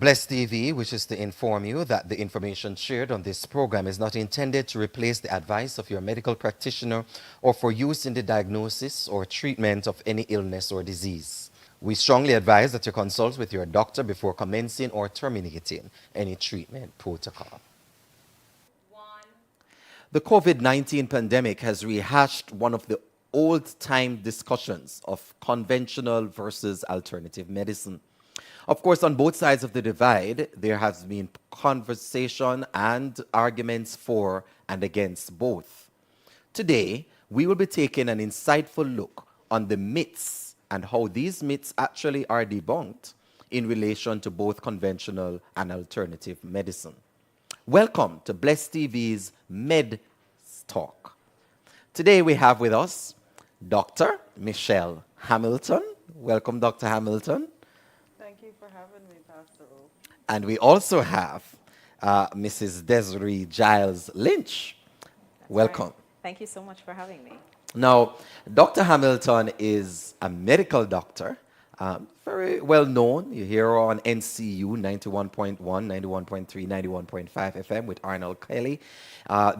Bless TV wishes to inform you that the information shared on this program is not intended to replace the advice of your medical practitioner or for use in the diagnosis or treatment of any illness or disease. We strongly advise that you consult with your doctor before commencing or terminating any treatment protocol. The COVID-19 pandemic has rehashed one of the old-time discussions of conventional versus alternative medicine. Of course, on both sides of the divide, there has been conversation and arguments for and against both. Today, we will be taking an insightful look on the myths and how these myths actually are debunked in relation to both conventional and alternative medicine. Welcome to Bless TV's Med Talk. Today we have with us Dr. Michelle Hamilton. Welcome, Dr. Hamilton. Thank you for having me, Pastor O. And we also have Mrs. Desiree Gyles-Lynch. Welcome. Right. Thank you so much for having me. Now, Dr. Hamilton is a medical doctor, very well known. You hear her on NCU 91.1, 91.3, 91.5 FM with Arnold Kelly,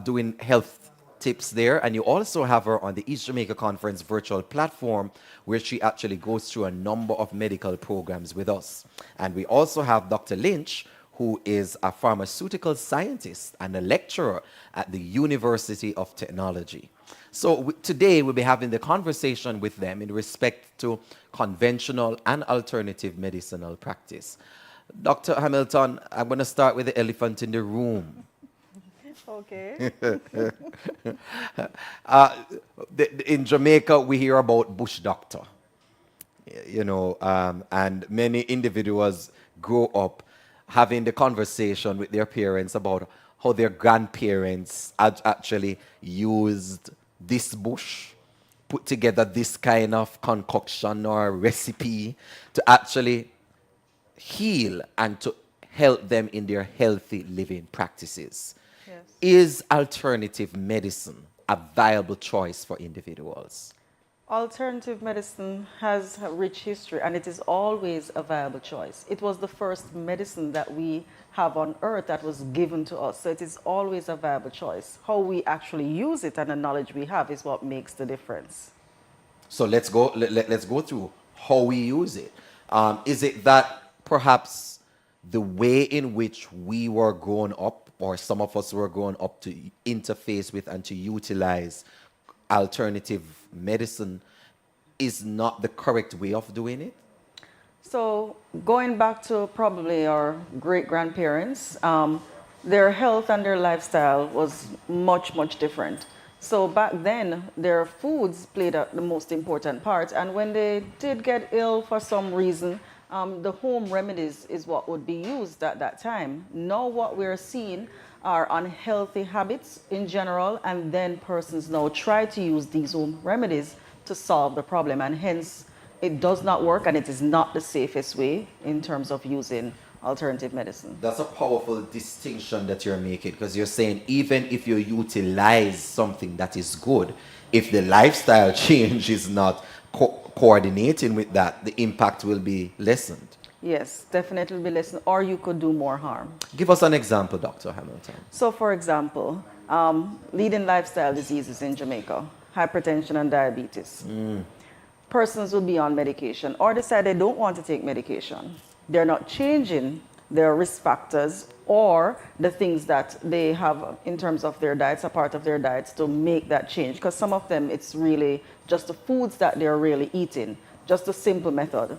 doing health tips there. And you also have her on the East Jamaica Conference virtual platform where she actually goes through a number of medical programs with us. And we also have Dr. Lynch, who is a pharmaceutical scientist and a lecturer at the University of Technology. So today we'll be having the conversation with them in respect to conventional and alternative medicinal practice. Dr. Hamilton, I'm going to start with the elephant in the room. Okay. In Jamaica, we hear about bush doctor, and many individuals grow up having the conversation with their parents about how their grandparents had actually used this bush, put together this kind of concoction or recipe to actually heal and to help them in their healthy living practices. Yes. Is alternative medicine a viable choice for individuals? Alternative medicine has a rich history and it is always a viable choice. It was the first medicine that we have on earth that was given to us. So it is always a viable choice. How we actually use it and the knowledge we have is what makes the difference. So let's go through how we use it. Is it that perhaps the way in which we were grown up, or some of us were grown up to interface with and to utilize alternative medicine is not the correct way of doing it? So going back to probably our great-grandparents, their health and their lifestyle was much, much different. So back then, their foods played the most important part. And when they did get ill for some reason, the home remedies is what would be used at that time. Now what we're seeing are unhealthy habits in general, and then persons now try to use these home remedies to solve the problem, and hence it does not work and it is not the safest way in terms of using alternative medicine. That's a powerful distinction that you're making, because you're saying even if you utilize something that is good, if the lifestyle change is not coordinating with that, the impact will be lessened. Yes, definitely be lessened, or you could do more harm. Give us an example, Dr. Hamilton. So for example, leading lifestyle diseases in Jamaica, hypertension and diabetes. Persons will be on medication or decide they don't want to take medication. They're not changing their risk factors or the things that they have in terms of their diets, a part of their diets, to make that change. Because some of them, it's really just the foods that they're really eating, just a simple method.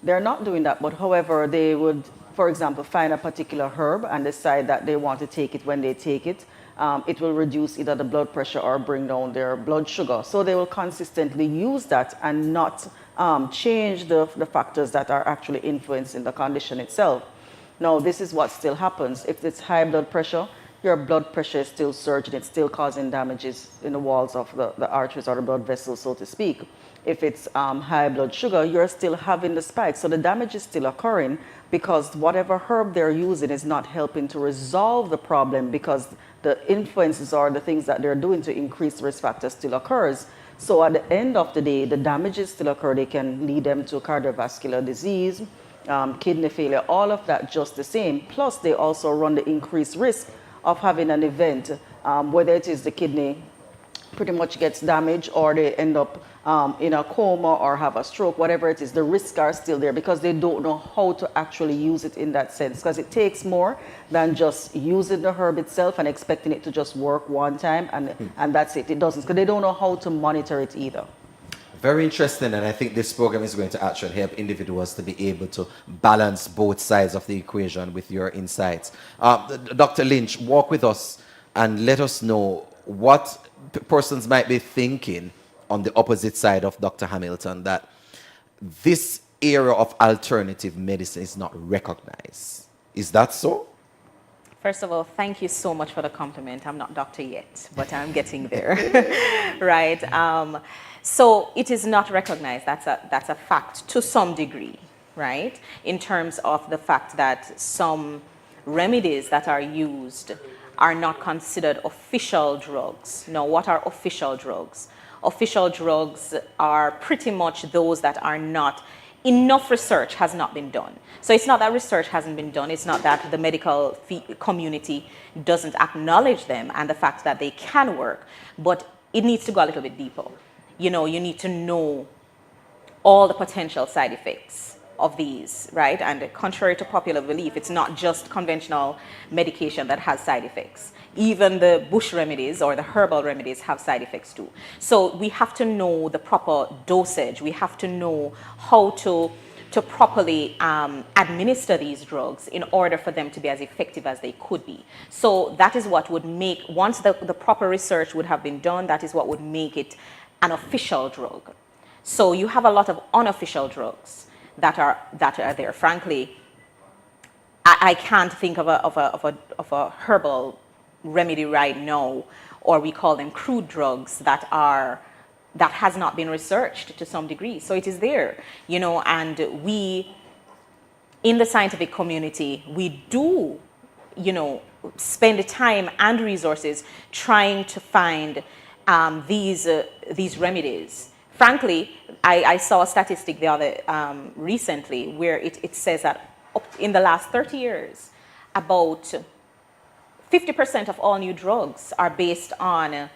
They're not doing that, but however, they would, for example, find a particular herb and decide that they want to take it when they take it. It will reduce either the blood pressure or bring down their blood sugar. So they will consistently use that and not change the factors that are actually influencing the condition itself. Now, this is what still happens. If it's high blood pressure, your blood pressure is still surging. It's still causing damages in the walls of the arteries or the blood vessels, so to speak. If it's high blood sugar, you're still having the spike. So the damage is still occurring because whatever herb they're using is not helping to resolve the problem, because the influences or the things that they're doing to increase risk factors still occurs. So at the end of the day, the damages still occur. They can lead them to cardiovascular disease, kidney failure, all of that just the same. Plus, they also run the increased risk of having an event, whether it is the kidney pretty much gets damaged or they end up in a coma or have a stroke, whatever it is, the risks are still there because they don't know how to actually use it in that sense, because it takes more than just using the herb itself and expecting it to just work one time and that's it. It doesn't, because they don't know how to monitor it either. Very interesting, and I think this program is going to actually help individuals to be able to balance both sides of the equation with your insights. Dr. Lynch, walk with us and let us know what persons might be thinking on the opposite side of Dr. Hamilton, that this area of alternative medicine is not recognized. Is that so? First of all, thank you so much for the compliment. I'm not doctor yet, but I'm getting there. Right? So it is not recognized. That's a fact to some degree, right? In terms of the fact that some remedies that are used are not considered official drugs. Now, what are official drugs? Official drugs are pretty much those that are not, enough research has not been done. So it's not that research hasn't been done, it's not that the medical community doesn't acknowledge them and the fact that they can work, but it needs to go a little bit deeper. You know, you need to know all the potential side effects of these, right? And contrary to popular belief, it's not just conventional medication that has side effects. Even the bush remedies or the herbal remedies have side effects too. So we have to know the proper dosage. We have to know how to properly administer these drugs in order for them to be as effective as they could be. So that is what would make, once the proper research would have been done, that is what would make it an official drug. So you have a lot of unofficial drugs that are there. Frankly, I can't think of a herbal remedy right now, or we call them crude drugs that has not been researched to some degree. So it is there, you know, and we in the scientific community, we do, you know, spend the time and resources trying to find these remedies. Frankly, I saw a statistic the other recently where it says that in the last 30 years, about 50% of all new drugs are based on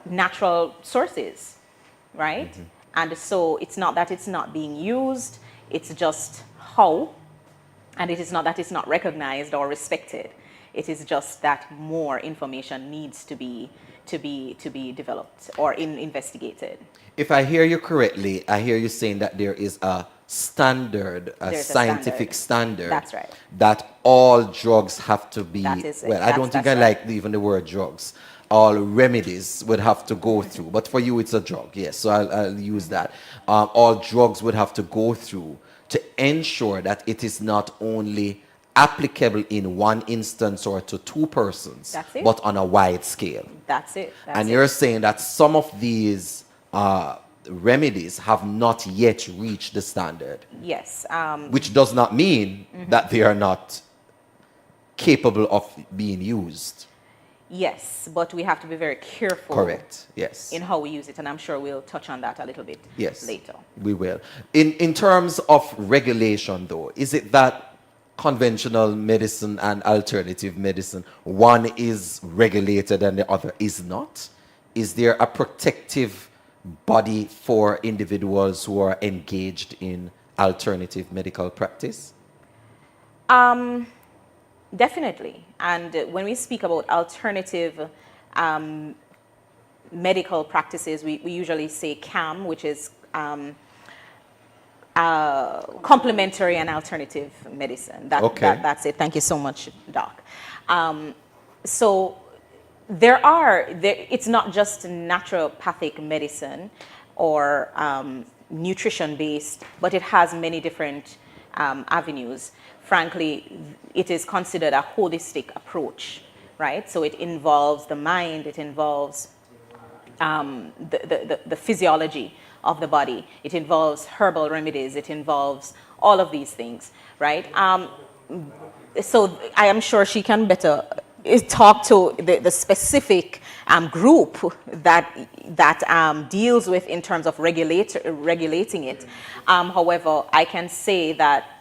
natural sources, right? Mm-hmm. And so it's not that it's not being used, it's just how, and it is not that it's not recognized or respected. It is just that more information needs to be developed or investigated. If I hear you correctly, I hear you saying that there is a standard, a scientific standard. That's right. That all drugs have to be, well, I don't think I like even the word drugs. All remedies would have to go through, but for you it's a drug, yes, so I'll use that. All drugs would have to go through to ensure that it is not only applicable in one instance or to two persons, but on a wide scale. That's it. And you're saying that some of these remedies have not yet reached the standard. Yes. Which does not mean that they are not capable of being used. Yes, but we have to be very careful. Correct, yes. In how we use it, and I'm sure we'll touch on that a little bit later. We will. In terms of regulation, though, is it that conventional medicine and alternative medicine, one is regulated and the other is not? Is there a protective body for individuals who are engaged in alternative medical practice? Definitely. And when we speak about alternative medical practices, we usually say CAM, which is complementary and alternative medicine. That's it. Thank you so much, Doc. So it's not just naturopathic medicine or nutrition-based, but it has many different avenues. Frankly, it is considered a holistic approach, right? So it involves the mind, it involves the physiology of the body, it involves herbal remedies, it involves all of these things, right? So I am sure she can better talk to the specific group that deals with in terms of regulating it. However, I can say that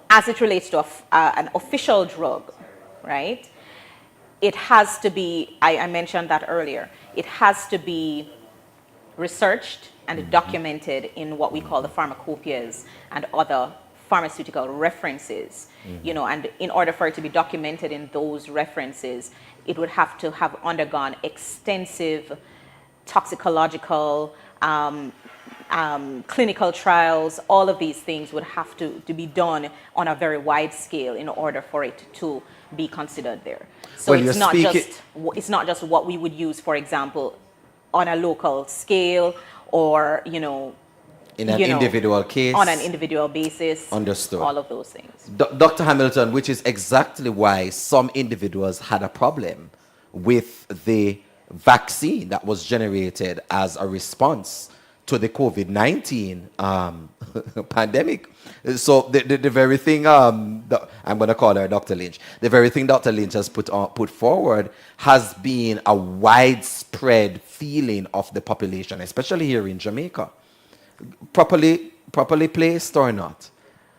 as it relates to an official drug, right? It has to be, I mentioned that earlier, it has to be researched and documented in what we call the pharmacopoeias and other pharmaceutical references, you know, and in order for it to be documented in those references, it would have to have undergone extensive toxicological, clinical trials. All of these things would have to be done on a very wide scale in order for it to be considered there. So Well, it's not just what we would use, for example, on a local scale or, you know, in an individual case. On an individual basis. Understood. All of those things. Dr. Hamilton, which is exactly why some individuals had a problem with the vaccine that was generated as a response to the COVID-19 pandemic. So the very thing, I'm going to call her Dr. Lynch, the very thing Dr. Lynch has put forward has been a widespread feeling of the population, especially here in Jamaica. Properly placed or not?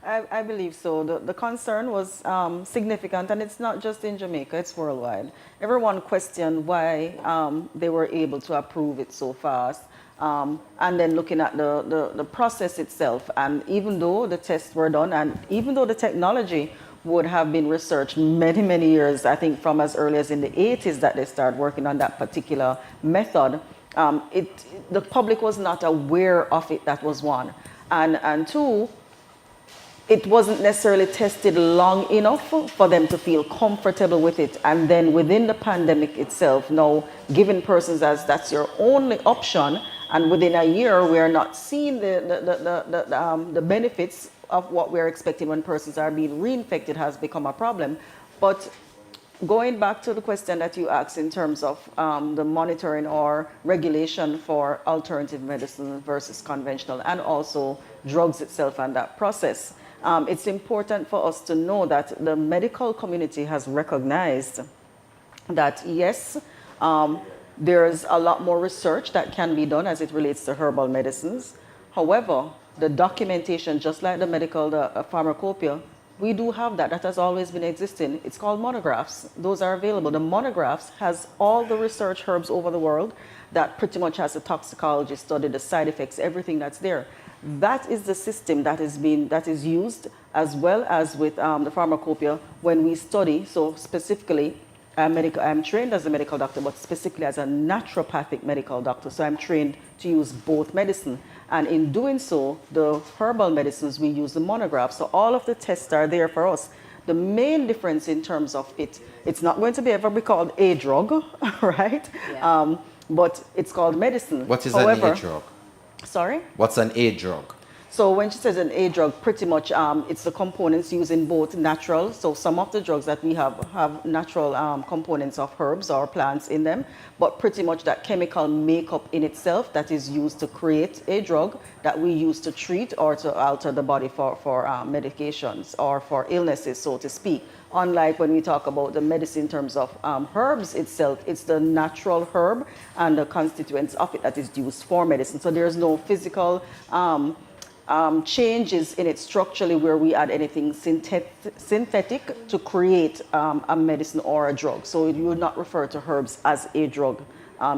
I believe so. The concern was significant, and it's not just in Jamaica, it's worldwide. Everyone questioned why they were able to approve it so fast. And then looking at the process itself, and even though the tests were done, and even though the technology would have been researched many, many years, I think from as early as in the 80s that they started working on that particular method, the public was not aware of it, that was one. And two, it wasn't necessarily tested long enough for them to feel comfortable with it. And then within the pandemic itself, now giving persons as that's your only option, and within a year we are not seeing the benefits of what we're expecting when persons are being reinfected has become a problem. But going back to the question that you asked in terms of the monitoring or regulation for alternative medicine versus conventional, and also drugs itself and that process, it's important for us to know that the medical community has recognized that yes, there's a lot more research that can be done as it relates to herbal medicines. However, the documentation, just like the pharmacopoeia, we do have that. That has always been existing. It's called monographs. Those are available. The monographs has all the research herbs over the world that pretty much has the toxicology study, the side effects, everything that's there. That is the system that is used, as well as with the pharmacopoeia when we study. So specifically, I'm trained as a medical doctor, but specifically as a naturopathic medical doctor. So I'm trained to use both medicine. And in doing so, the herbal medicines, we use the monograph. So all of the tests are there for us. The main difference in terms of it's not going to be ever be called a drug, right? Yeah. But it's called medicine. What is an A drug? Sorry? What's an A drug? So when she says an A drug, pretty much it's the components used in both natural. So some of the drugs that we have natural components of herbs or plants in them, but pretty much that chemical makeup in itself that is used to create a drug that we use to treat or to alter the body for medications or for illnesses, so to speak. Unlike when we talk about the medicine in terms of herbs itself, it's the natural herb and the constituents of it that is used for medicine. So there's no physical changes in it structurally where we add anything synthetic to create a medicine or a drug. So you would not refer to herbs as a drug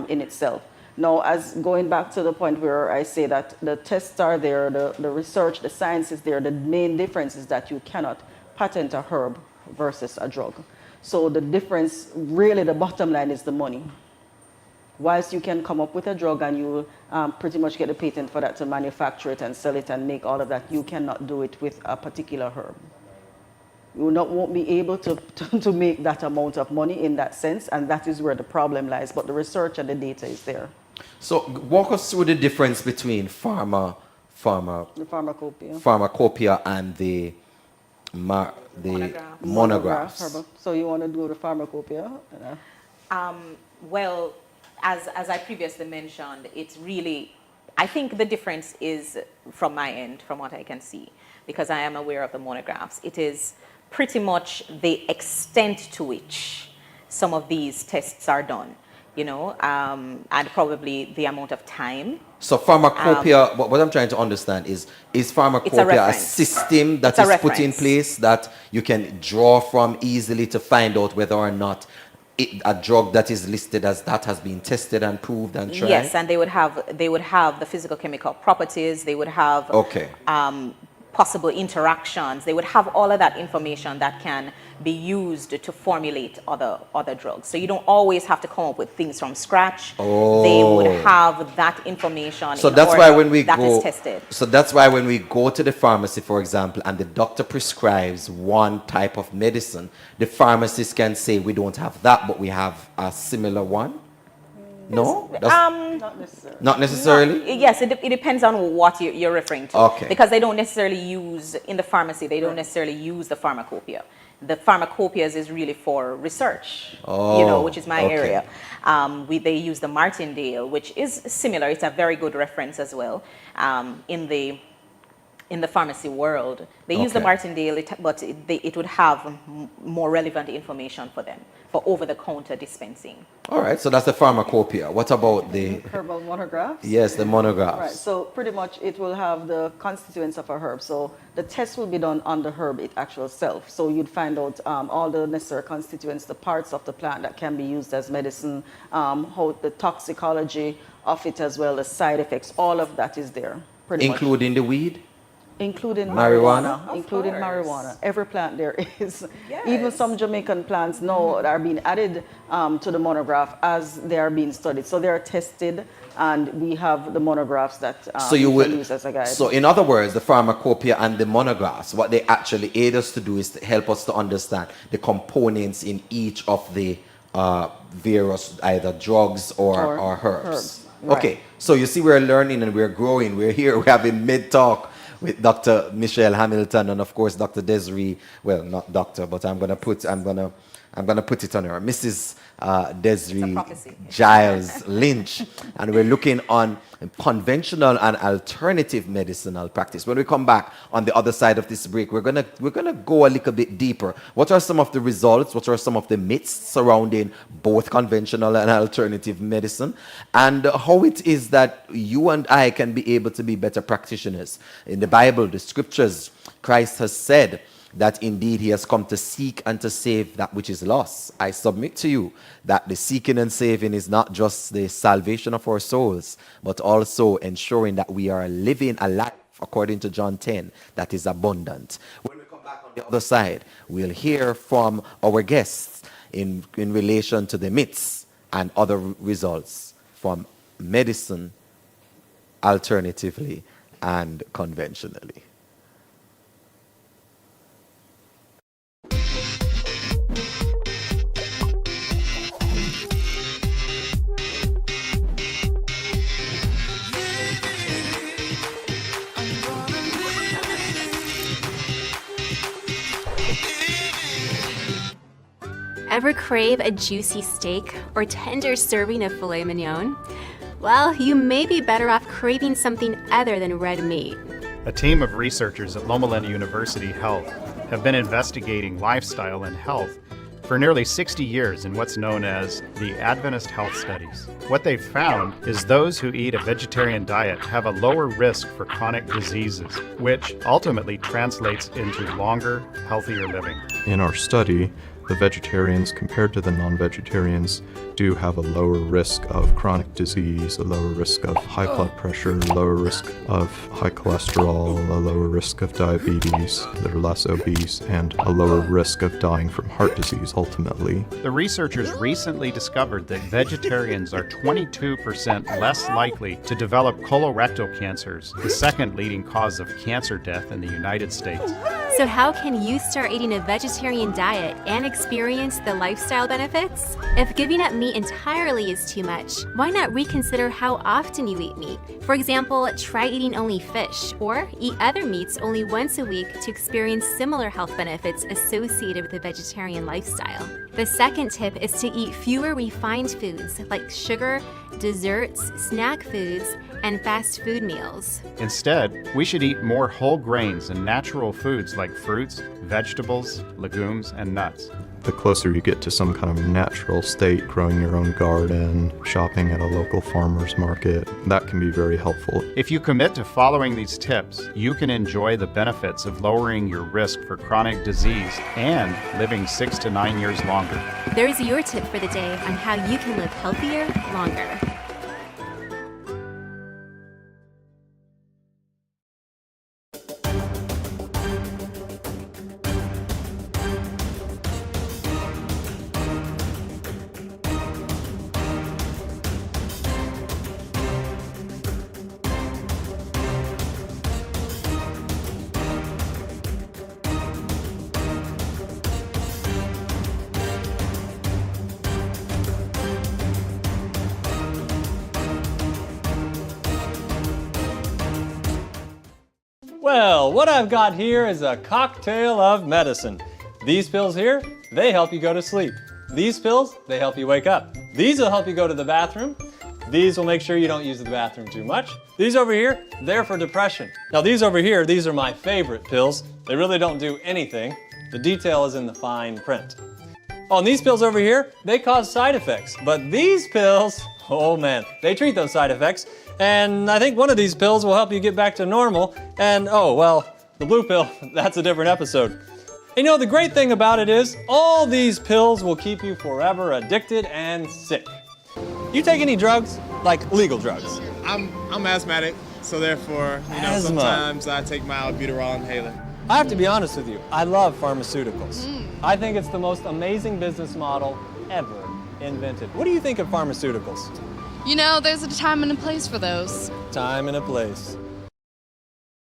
in itself. Now, as going back to the point where I say that the tests are there, the research, the science is there, the main difference is that you cannot patent a herb versus a drug. So the difference, really the bottom line is the money. Whilst you can come up with a drug and you pretty much get a patent for that to manufacture it and sell it and make all of that, you cannot do it with a particular herb. You won't be able to make that amount of money in that sense, and that is where the problem lies. But the research and the data is there. So walk us through the difference between the pharmacopoeia and the monographs. Herbal. So you want to do the pharmacopoeia? Well, as I previously mentioned, it's really, I think the difference is from my end, from what I can see, because I am aware of the monographs. It is pretty much the extent to which some of these tests are done. and probably the amount of time. So pharmacopoeia, what I'm trying to understand is pharmacopoeia a reference. system that It's a is put in reference. place that you can draw from easily to find out whether or not a drug that is listed as that has been tested and proved and tried? Yes, and they would have the physical chemical properties. They would have Okay. possible interactions. They would have all of that information that can be used to formulate other drugs. So you don't always have to come up with things from scratch. They would have that information. So in that's order why when we that go, is tested. So that's why when we go to the pharmacy, for example, and the doctor prescribes one type of medicine, the pharmacist can say we don't have that, but we have a similar one. No, Not necessarily. not necessarily. Yes, it depends on what you're referring to. Okay. Because they don't necessarily use, in the pharmacy, they don't necessarily use the pharmacopoeia. The pharmacopoeias is really for research, which is my okay. area. They use the Martindale, which is similar. It's a very good reference as well in the pharmacy world. They use the Okay. Martindale, but it would have more relevant information for them for over-the-counter dispensing. All right, so that's the pharmacopoeia. What about the, Herbal monographs? yes, the monographs? Right, so pretty much it will have the constituents of a herb. So the test will be done on the herb it actual self. So you'd find out all the necessary constituents, the parts of the plant that can be used as medicine, how the toxicology of it as well as side effects. All of that is there, pretty much. Including the weed? Including Marijuana? marijuana. Including course. marijuana. Every plant there is. Yes. Even some Jamaican plants now are being added to the monograph as they are being studied. So they are tested, and we have the monographs that So you can will use as a guide. So in other words, the pharmacopoeia and the monographs, what they actually aid us to do is to help us to understand the components in each of the various either drugs or herbs. herbs, right. Okay, so you see we're learning and we're growing. We're here, we're having mid-talk with Dr. Michelle Hamilton and of course Dr. Desiree, well not doctor, but I'm gonna put it on her, Mrs. Desiree prophecy. Gyles-Lynch, and we're looking on conventional and alternative medicinal practice. When we come back on the other side of this break, we're gonna go a little bit deeper. What are some of the results? What are some of the myths surrounding both conventional and alternative medicine, and how it is that you and I can be able to be better practitioners? In the Bible, the scriptures, Christ has said that indeed he has come to seek and to save that which is lost. I submit to you that the seeking and saving is not just the salvation of our souls, but also ensuring that we are living a life, according to John 10, that is abundant. When we come back on the other side, we'll hear from our guests in relation to the myths and other results from medicine, alternatively and conventionally. Ever crave a juicy steak or tender serving of filet mignon? Well, you may be better off craving something other than red meat. A team of researchers at Loma Linda University Health have been investigating lifestyle and health for nearly 60 years in what's known as the Adventist Health Studies. What they've found is those who eat a vegetarian diet have a lower risk for chronic diseases, which ultimately translates into longer, healthier living. In our study, the vegetarians compared to the non-vegetarians do have a lower risk of chronic disease, a lower risk of high blood pressure, a lower risk of high cholesterol, a lower risk of diabetes, they're less obese, and a lower risk of dying from heart disease ultimately. The researchers recently discovered that vegetarians are 22% less likely to develop colorectal cancers, the second leading cause of cancer death in the United States. So how can you start eating a vegetarian diet and experience the lifestyle benefits? If giving up meat entirely is too much, why not reconsider how often you eat meat? For example, try eating only fish, or eat other meats only once a week to experience similar health benefits associated with the vegetarian lifestyle. The second tip is to eat fewer refined foods like sugar, desserts, snack foods, and fast food meals. Instead, we should eat more whole grains and natural foods like fruits, vegetables, legumes, and nuts. The closer you get to some kind of natural state, growing your own garden, shopping at a local farmer's market, that can be very helpful. If you commit to following these tips, you can enjoy the benefits of lowering your risk for chronic disease and living 6 to 9 years longer. There's your tip for the day on how you can live healthier, longer. Well, what I've got here is a cocktail of medicine. These pills here, they help you go to sleep. These pills, they help you wake up. These will help you go to the bathroom. These will make sure you don't use the bathroom too much. These over here, they're for depression. Now these over here, these are my favorite pills. They really don't do anything. The detail is in the fine print. Oh, and these pills over here, they cause side effects. But these pills, oh man, they treat those side effects. And I think one of these pills will help you get back to normal. And oh, well, the blue pill, that's a different episode. You know, the great thing about it is all these pills will keep you forever addicted and sick. You take any drugs? Like legal drugs? I'm asthmatic, so therefore, Asthma. sometimes I take my albuterol inhaler. I have to be honest with you, I love pharmaceuticals. I think it's the most amazing business model ever invented. What do you think of pharmaceuticals? You know, there's a time and a place for those. Time and a place.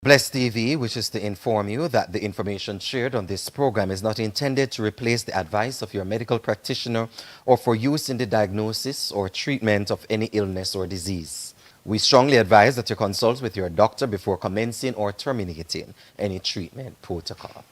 Bless TV wishes to inform you that the information shared on this program is not intended to replace the advice of your medical practitioner or for use in the diagnosis or treatment of any illness or disease. We strongly advise that you consult with your doctor before commencing or terminating any treatment protocol.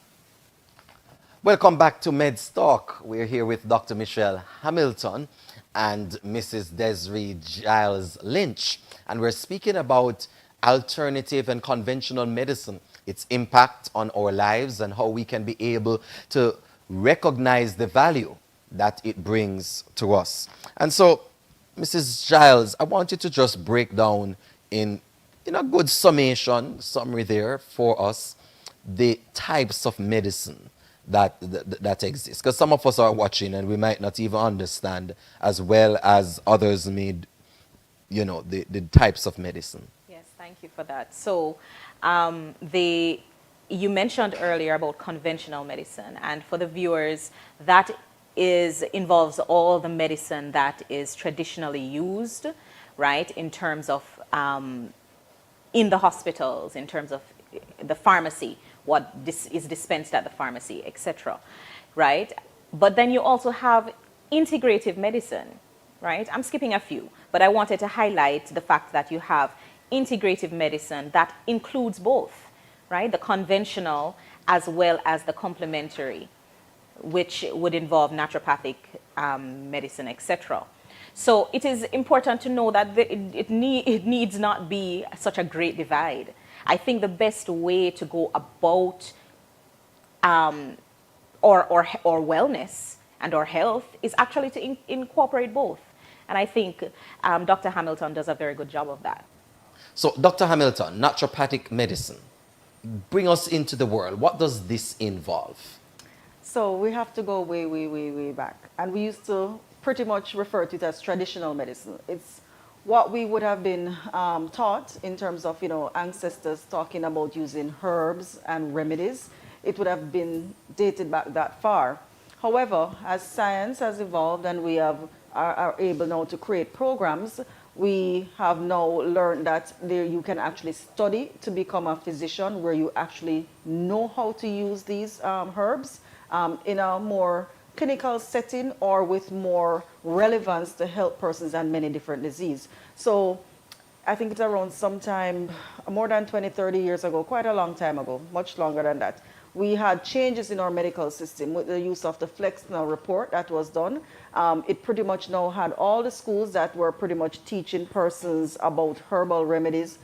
Welcome back to MedStalk. We're here with Dr. Michelle Hamilton and Mrs. Desiree Gyles-Lynch, and we're speaking about alternative and conventional medicine, its impact on our lives, and how we can be able to recognize the value that it brings to us. And so, Mrs. Gyles, I want you to just break down in a good summary there for us, the types of medicine that exist. Because some of us are watching and we might not even understand as well as others need, the types of medicine. Yes, thank you for that. So you mentioned earlier about conventional medicine, and for the viewers, that involves all the medicine that is traditionally used, right, in terms of in the hospitals, in terms of the pharmacy, what is dispensed at the pharmacy, etc., right? But then you also have integrative medicine, right? I'm skipping a few, but I wanted to highlight the fact that you have integrative medicine that includes both, right? The conventional as well as the complementary, which would involve naturopathic medicine, etc. So it is important to know that it needs not be such a great divide. I think the best way to go about or wellness and or health is actually to incorporate both. And I think Dr. Hamilton does a very good job of that. So, Dr. Hamilton, naturopathic medicine, bring us into the world. What does this involve? So we have to go way, way, way, way back. And we used to pretty much refer to it as traditional medicine. It's what we would have been taught in terms of, ancestors talking about using herbs and remedies. It would have been dated back that far. However, as science has evolved and we are able now to create programs, we have now learned that you can actually study to become a physician where you actually know how to use these herbs in a more clinical setting or with more relevance to help persons and many different diseases. So I think it's around sometime more than 20, 30 years ago, quite a long time ago, much longer than that, we had changes in our medical system with the use of the Flexner report that was done. It pretty much now had all the schools that were pretty much teaching persons about herbal remedies,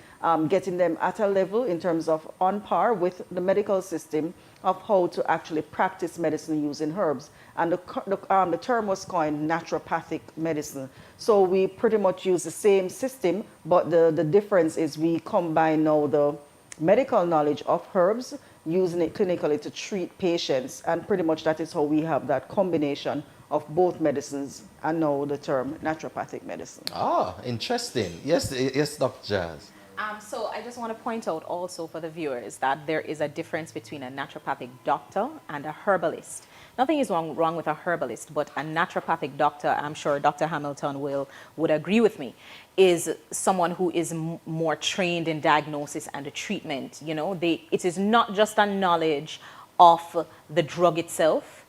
getting them at a level in terms of on par with the medical system of how to actually practice medicine using herbs. And the term was coined naturopathic medicine. So we pretty much use the same system, but the difference is we combine now the medical knowledge of herbs, using it clinically to treat patients, and pretty much that is how we have that combination of both medicines, and now the term naturopathic medicine. Ah, interesting. Yes, yes, Dr. Gyles. So I just want to point out also for the viewers that there is a difference between a naturopathic doctor and a herbalist. Nothing is wrong with a herbalist, but a naturopathic doctor, I'm sure Dr. Hamilton would agree with me, is someone who is more trained in diagnosis and treatment. You know, it is not just a knowledge of the drug itself,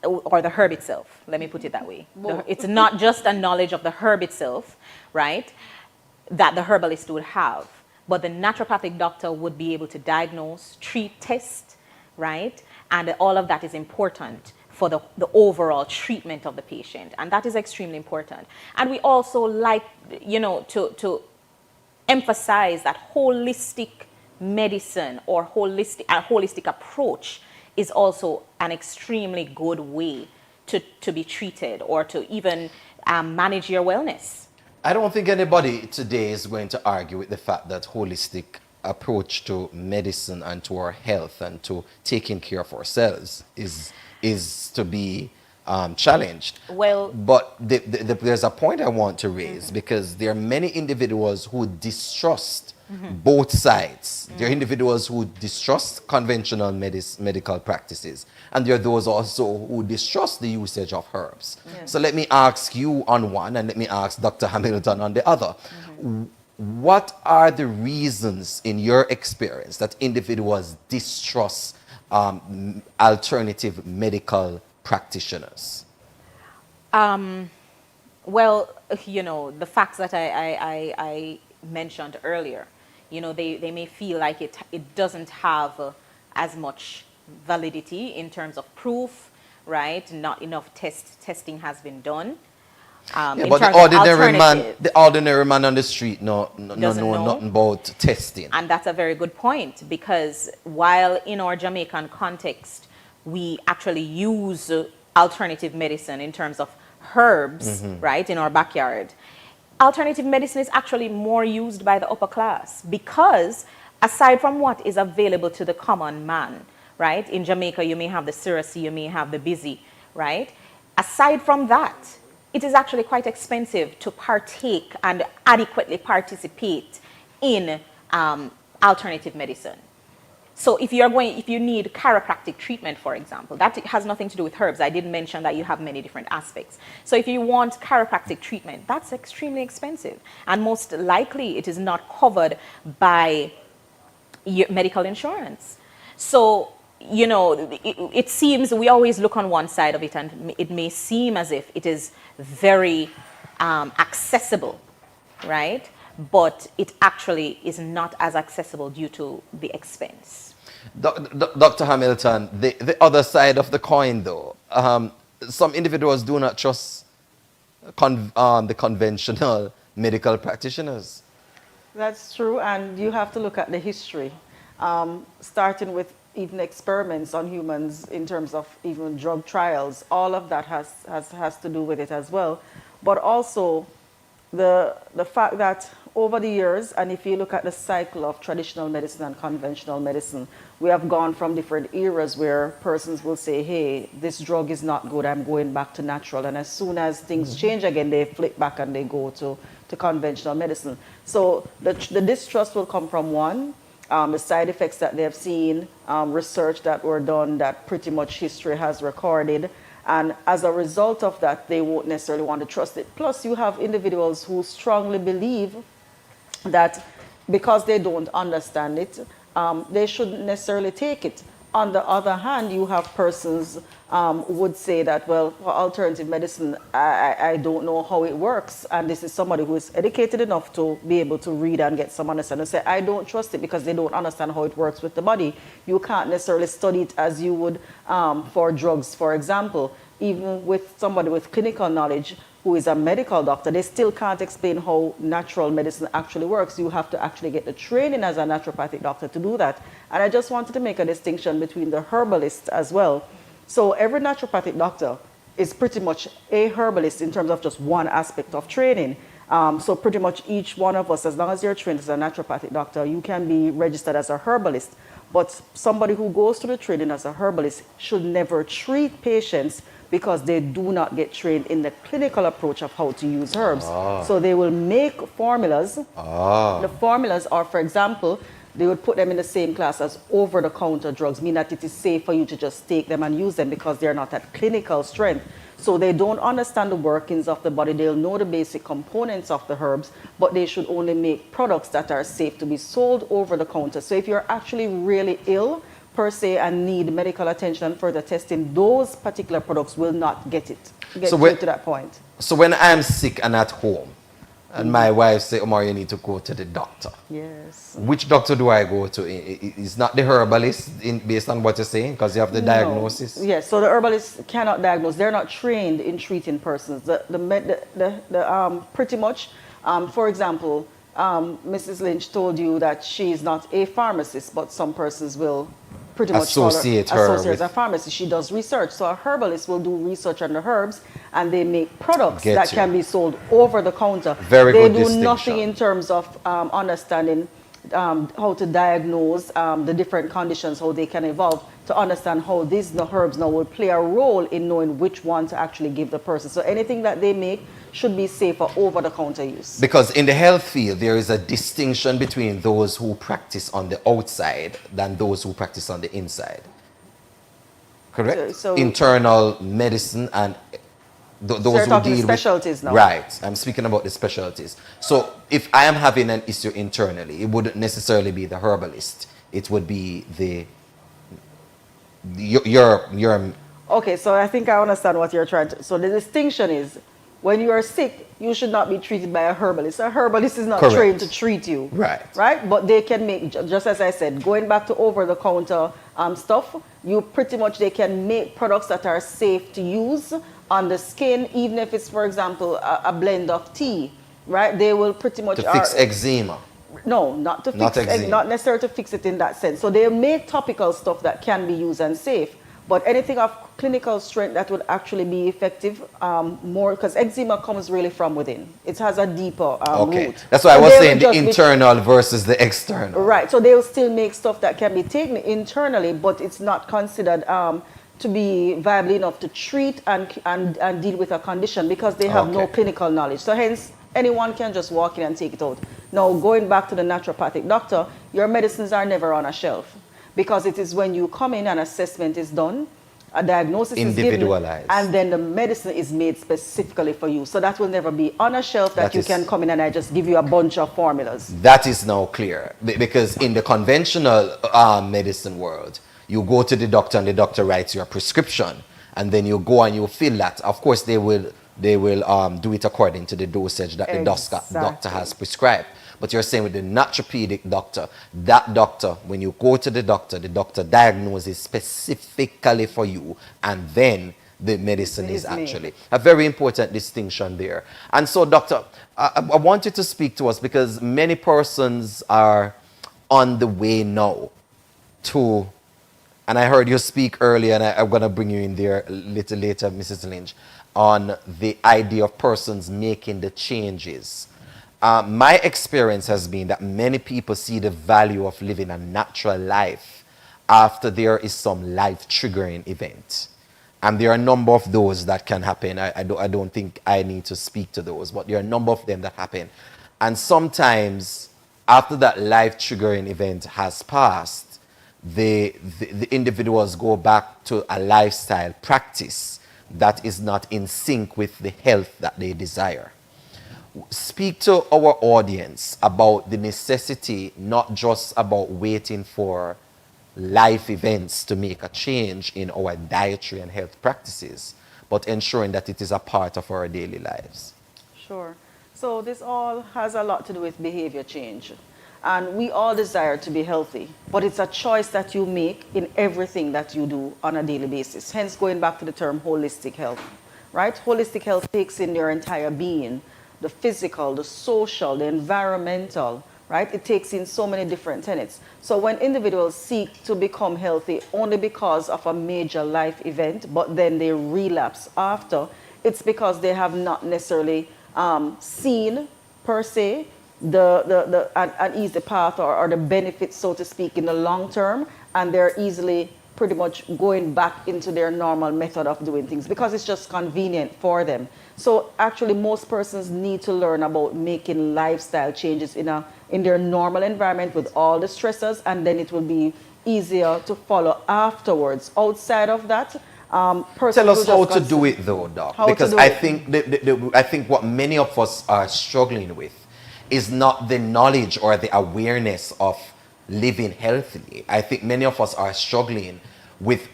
or the herb itself, let me put it that way. It's not just a knowledge of the herb itself, right, that the herbalist would have, but the naturopathic doctor would be able to diagnose, treat, test, right, and all of that is important for the overall treatment of the patient, and that is extremely important. And we also like, you know, to emphasize that holistic medicine or holistic approach is also an extremely good way to be treated or to even manage your wellness. I don't think anybody today is going to argue with the fact that holistic approach to medicine and to our health and to taking care of ourselves is to be challenged. Well, but there's a point I want to raise, because there are many individuals who distrust both sides. There are individuals who distrust conventional medical practices, and there are those also who distrust the usage of herbs. So let me ask you on one, and let me ask Dr. Hamilton on the other. What are the reasons, in your experience, that individuals distrust alternative medical practitioners? Well, you know, the facts that I mentioned earlier, you know, they may feel like it doesn't have as much validity in terms of proof, right? Not enough testing has been done. But the ordinary man on the street no know nothing about testing. And that's a very good point, because while in our Jamaican context we actually use alternative medicine in terms of herbs, right, in our backyard, alternative medicine is actually more used by the upper class, because aside from what is available to the common man, right, in Jamaica you may have the Sirasi, you may have the Busy, right, aside from that, it is actually quite expensive to partake and adequately participate in alternative medicine. So if you need chiropractic treatment, for example, that has nothing to do with herbs. I did mention that you have many different aspects. So if you want chiropractic treatment, that's extremely expensive. And most likely it is not covered by your medical insurance. So, you know, it seems we always look on one side of it, and it may seem as if it is very accessible, right? But it actually is not as accessible due to the expense. Dr. Hamilton, the other side of the coin, though, some individuals do not trust the conventional medical practitioners. That's true, and you have to look at the history, starting with even experiments on humans in terms of even drug trials. All of that has to do with it as well. But also the fact that over the years, and if you look at the cycle of traditional medicine and conventional medicine, we have gone from different eras where persons will say, hey, this drug is not good, I'm going back to natural. And as soon as things change again, they flip back and they go to conventional medicine. So the distrust will come from one, the side effects that they have seen, research that were done that pretty much history has recorded. And as a result of that, they won't necessarily want to trust it. Plus, you have individuals who strongly believe that because they don't understand it, they shouldn't necessarily take it. On the other hand, you have persons would say that, well, for alternative medicine, I don't know how it works. And this is somebody who is educated enough to be able to read and get some understanding. Say, I don't trust it because they don't understand how it works with the body. You can't necessarily study it as you would for drugs, for example. Even with somebody with clinical knowledge who is a medical doctor, they still can't explain how natural medicine actually works. You have to actually get the training as a naturopathic doctor to do that. And I just wanted to make a distinction between the herbalist as well. So every naturopathic doctor is pretty much a herbalist in terms of just one aspect of training. So pretty much each one of us, as long as you're trained as a naturopathic doctor, you can be registered as a herbalist. But somebody who goes through the training as a herbalist should never treat patients because they do not get trained in the clinical approach of how to use herbs. So they will make formulas. The formulas are, for example, they would put them in the same class as over-the-counter drugs, meaning that it is safe for you to just take them and use them because they're not at clinical strength. So they don't understand the workings of the body. They'll know the basic components of the herbs, but they should only make products that are safe to be sold over the counter. So if you're actually really ill, per se, and need medical attention and further testing, those particular products will not get to that point. So when I'm sick and at home, and my wife say, Omar, you need to go to the doctor. Yes. Which doctor do I go to? It's not the herbalist, based on what you're saying, because you have the diagnosis? Yes, so the herbalists cannot diagnose. They're not trained in treating persons. Pretty much, for example, Mrs. Lynch told you that she is not a pharmacist, but some persons will pretty much associate her as a pharmacist. She does research. So a herbalist will do research on the herbs and they make products that can be sold over the counter. They do nothing in terms of understanding how to diagnose the different conditions, how they can evolve, to understand how these herbs now will play a role in knowing which one to actually give the person. So anything that they make should be safe for over-the-counter use. Because in the health field, there is a distinction between those who practice on the outside than those who practice on the inside. Correct? So internal medicine and those who talking deal specialties with, now. Right. I'm speaking about the specialties. So if I am having an issue internally, it wouldn't necessarily be the herbalist. It would be your Okay, so I think I understand what you're trying to. So the distinction is, when you are sick, you should not be treated by a herbalist. A herbalist is not trained to treat you. Right. Right? But they can make, just as I said, going back to over-the-counter stuff, they can make products that are safe to use on the skin, even if it's, for example, a blend of tea. Right? They will pretty much... To fix eczema. No, not to fix it, not necessarily to fix it in that sense. So they make topical stuff that can be used and safe. But anything of clinical strength that would actually be effective more, because eczema comes really from within. It has a deeper root. That's why I was saying the internal versus the external. Right. So they will still make stuff that can be taken internally, but it's not considered to be viable enough to treat and deal with a condition because they have no clinical knowledge. So hence, anyone can just walk in and take it out. Now, going back to the naturopathic doctor, your medicines are never on a shelf. Because it is when you come in, an assessment is done, a diagnosis is given, and then the medicine is made specifically for you. So that will never be on a shelf that you can come in and I just give you a bunch of formulas. That is now clear. Because in the conventional medicine world, you go to the doctor and the doctor writes your prescription. And then you go and you fill that. Of course, they will do it according to the dosage that the doctor has prescribed. But you're saying with the naturopathic doctor, that doctor, when you go to the doctor diagnoses specifically for you, and then the medicine is actually a very important distinction there. And so, doctor, I want you to speak to us because many persons are on the way now to, and I heard you speak earlier, and I'm going to bring you in there a little later, Mrs. Lynch, on the idea of persons making the changes. My experience has been that many people see the value of living a natural life after there is some life-triggering event. And there are a number of those that can happen. I don't think I need to speak to those, but there are a number of them that happen. And sometimes, after that life-triggering event has passed, the individuals go back to a lifestyle practice that is not in sync with the health that they desire. Speak to our audience about the necessity, not just about waiting for life events to make a change in our dietary and health practices, but ensuring that it is a part of our daily lives. Sure. So this all has a lot to do with behavior change. And we all desire to be healthy, but it's a choice that you make in everything that you do on a daily basis. Hence, going back to the term holistic health, right? Holistic health takes in your entire being, the physical, the social, the environmental, right? It takes in so many different tenets. So when individuals seek to become healthy only because of a major life event, but then they relapse after, it's because they have not necessarily seen, per se, an easy path or the benefits, so to speak, in the long term, and they're easily pretty much going back into their normal method of doing things because it's just convenient for them. So actually most persons need to learn about making lifestyle changes in their normal environment with all the stressors, and then it will be easier to follow afterwards. Outside of that, tell us how to do it though, Doc, because I think I think what many of us are struggling with is not the knowledge or the awareness of living healthily. I think many of us are struggling with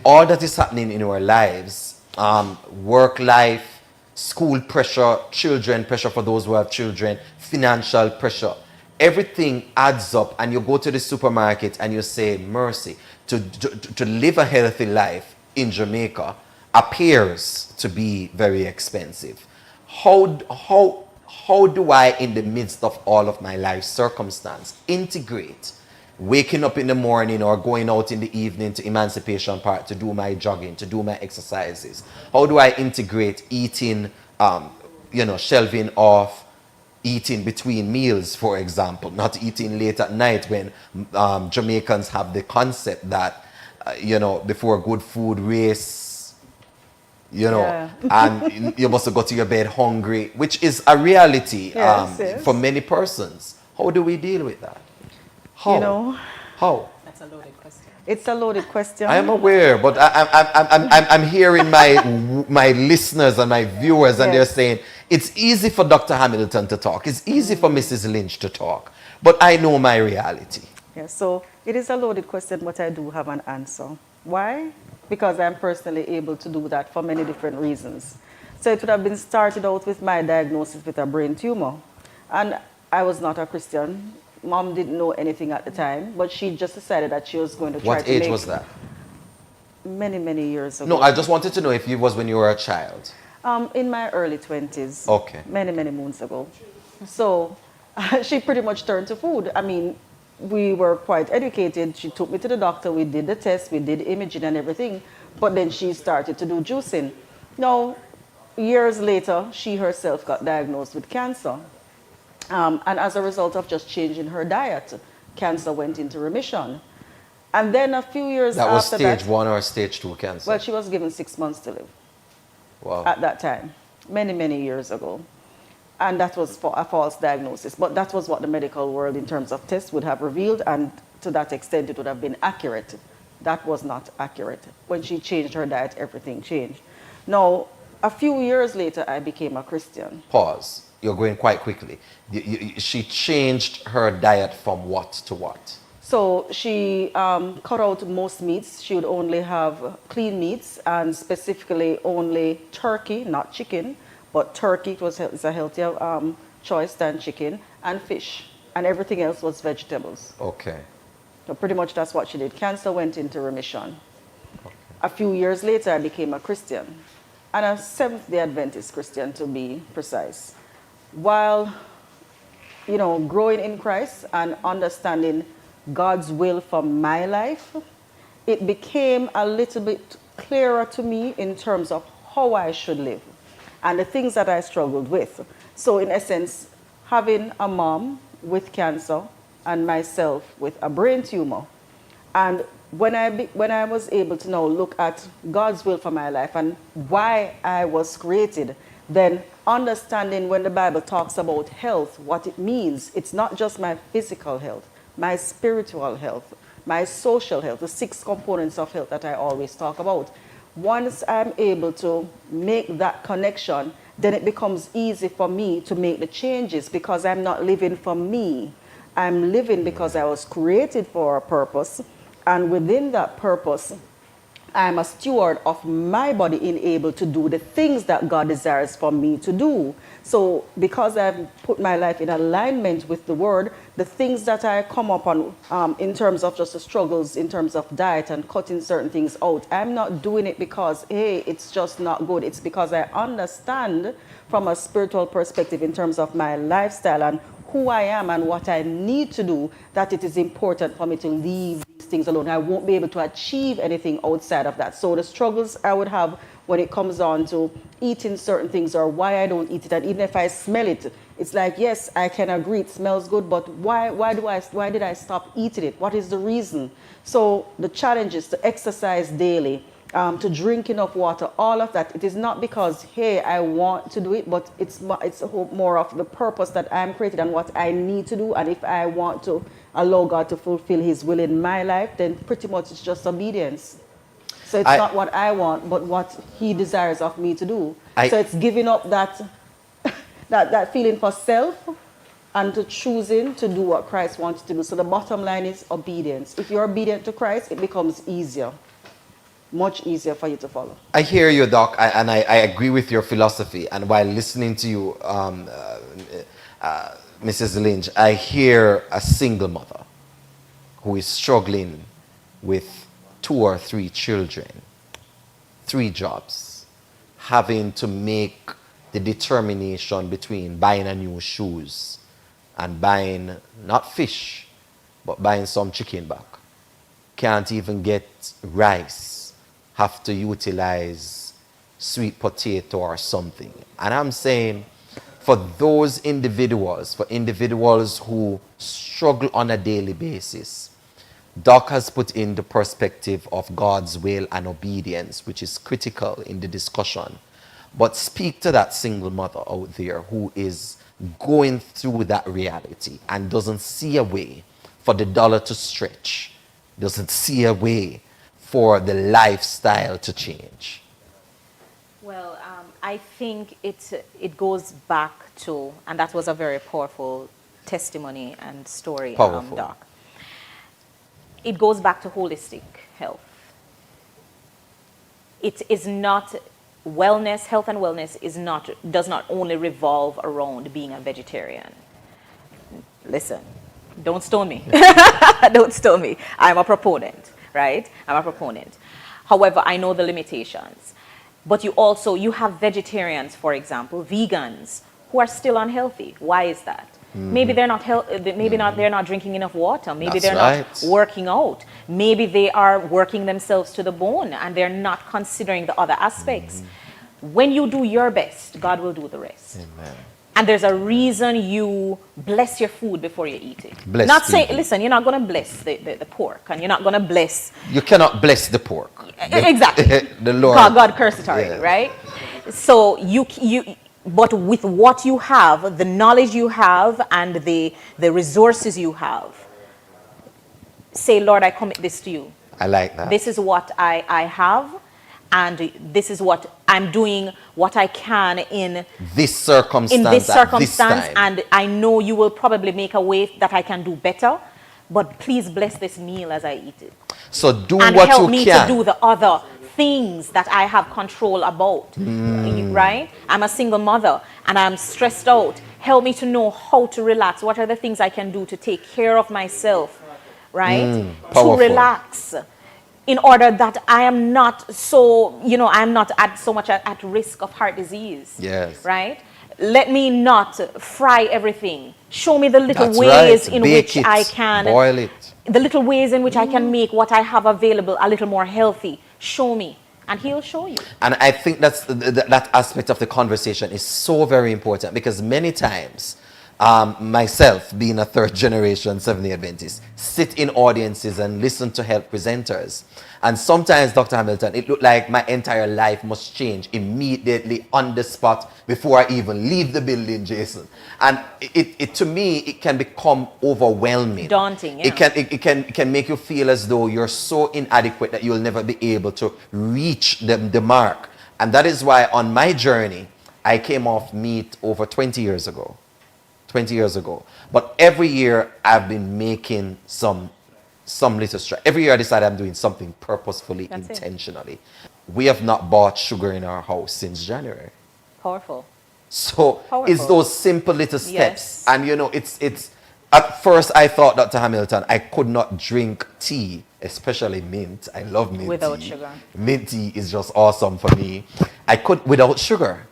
all that is happening in our lives, work life, school pressure, children pressure for those who have children, financial pressure. Everything adds up, and you go to the supermarket and you say, mercy, to live a healthy life in Jamaica appears to be very expensive. How do I, in the midst of all of my life circumstance, integrate waking up in the morning or going out in the evening to Emancipation Park to do my jogging, to do my exercises? How do I integrate eating, shelving off, eating between meals, for example, not eating late at night when Jamaicans have the concept that, before good food race, and you must go to your bed hungry, which is a reality for many persons. How do we deal with that? How? How? That's a loaded question. It's a loaded question. I am aware, but I'm hearing my listeners and my viewers, and they're saying it's easy for Dr. Hamilton to talk. It's easy for Mrs. Lynch to talk, but I know my reality. Yeah, so it is a loaded question, but I do have an answer. Why? Because I'm personally able to do that for many different reasons. So it would have been started out with my diagnosis with a brain tumor. And I was not a Christian. Mom didn't know anything at the time, but she just decided that she was going to try to make... What age was that? Many, many years ago. No, I just wanted to know if it was when you were a child. In my early 20s. Okay. Many, many moons ago. So she pretty much turned to food. I mean, we were quite educated. She took me to the doctor. We did the test. We did imaging and everything. But then she started to do juicing. Now, years later, she herself got diagnosed with cancer. And as a result of just changing her diet, cancer went into remission. And then a few years after that... That was stage 1 or stage 2 cancer? Well, she was given 6 months to live. Wow. At that time. Many, many years ago. And that was for a false diagnosis. But that was what the medical world in terms of tests would have revealed, and to that extent it would have been accurate. That was not accurate. When she changed her diet, everything changed. Now, a few years later, I became a Christian. Pause. You're going quite quickly. She changed her diet from what to what? So she cut out most meats. She would only have clean meats, and specifically only turkey, not chicken, but turkey is a healthier choice than chicken, and fish. And everything else was vegetables. Okay. So pretty much that's what she did. Cancer went into remission. Okay. A few years later, I became a Christian. And a Seventh-day Adventist Christian, to be precise. While, growing in Christ and understanding God's will for my life, it became a little bit clearer to me in terms of how I should live and the things that I struggled with. So in essence, having a mom with cancer and myself with a brain tumor. And when I was able to now look at God's will for my life and why I was created, then understanding when the Bible talks about health, what it means, it's not just my physical health, my spiritual health, my social health, the 6 components of health that I always talk about. Once I'm able to make that connection, then it becomes easy for me to make the changes because I'm not living for me. I'm living because I was created for a purpose, And within that purpose, I'm a steward of my body in able to do the things that God desires for me to do. So because I've put my life in alignment with the word, the things that I come upon in terms of just the struggles, in terms of diet and cutting certain things out, I'm not doing it because, hey, it's just not good. It's because I understand from a spiritual perspective in terms of my lifestyle and who I am and what I need to do, that it is important for me to leave these things alone. I won't be able to achieve anything outside of that. So the struggles I would have when it comes on to eating certain things or why I don't eat it, and even if I smell it, it's like, yes, I can agree it smells good, but why did I stop eating it? What is the reason? So the challenge is to exercise daily, to drink enough water, all of that. It is not because, hey, I want to do it, but it's more of the purpose that I'm created and what I need to do. And if I want to allow God to fulfill his will in my life, then pretty much it's just obedience. So it's not what I want, but what he desires of me to do. So it's giving up that, that feeling for self and to choosing to do what Christ wants to do. So the bottom line is obedience. If you're obedient to Christ, it becomes easier. Much easier for you to follow. I hear you, Doc, and I agree with your philosophy. And while listening to you, Mrs. Lynch, I hear a single mother who is struggling with 2 or 3 children, 3 jobs, having to make the determination between buying a new shoes and buying, not fish, but buying some chicken back. Can't even get rice. Have to utilize sweet potato or something. And I'm saying for those individuals, for individuals who struggle on a daily basis, Doc has put in the perspective of God's will and obedience, which is critical in the discussion. But speak to that single mother out there who is going through that reality and doesn't see a way for the dollar to stretch, doesn't see a way for the lifestyle to change. Well, I think it goes back to, and that was a very powerful testimony and story, Doc. It goes back to holistic health. It is not wellness, health and wellness does not only revolve around being a vegetarian. Listen, don't stone me. Don't stone me. I'm a proponent. Right? I'm a proponent. However, I know the limitations. But you have vegetarians, for example, vegans, who are still unhealthy. Why is that? Maybe they're not they're not drinking enough water. Maybe they're not working out. Maybe they are working themselves to the bone and they're not considering the other aspects. When you do your best, God will do the rest. Amen. And there's a reason you bless your food before you eat it. Bless not saying, people. listen, you're not going to bless the pork, and you're not going to bless. You cannot bless the pork. Exactly. The Lord. God cursed it already, right? So but with what you have, the knowledge you have, and the resources you have, say, Lord, I commit this to you. I like that. This is what I have. And this is what I'm doing, what I can in this circumstance, this time. And I know you will probably make a way that I can do better, but please bless this meal as I eat it. So do and what help you me can. to do the other things that I have control about, right? I'm a single mother and I'm stressed out. Help me to know how to relax. What are the things I can do to take care of myself, right? To relax. In order that I am not so, I'm not so much at risk of heart disease. Yes. Right? Let me not fry everything. Show me the little ways in which I can boil it. The little ways in which I can make what I have available a little more healthy. Show me. And he'll show you. And I think that aspect of the conversation is so very important because many times myself, being a 3rd generation Seventh-day Adventist, sit in audiences and listen to health presenters. And sometimes, Dr. Hamilton, it looked like my entire life must change immediately on the spot before I even leave the building, Jason. And it to me, it can become overwhelming. Daunting, yeah. It can make you feel as though you're so inadequate that you'll never be able to reach the mark. And that is why on my journey, I came off meat over 20 years ago. But every year I've been making some some little strife. Every year I decide I'm doing something purposefully, That's it. intentionally. We have not bought sugar in our house since January. Powerful. So it's Powerful. those simple little steps. Yes. And you know, it's at first I thought, Dr. Hamilton, I could not drink tea, especially mint. I love mint Without tea. sugar. Mint tea is just awesome for me. I could without sugar.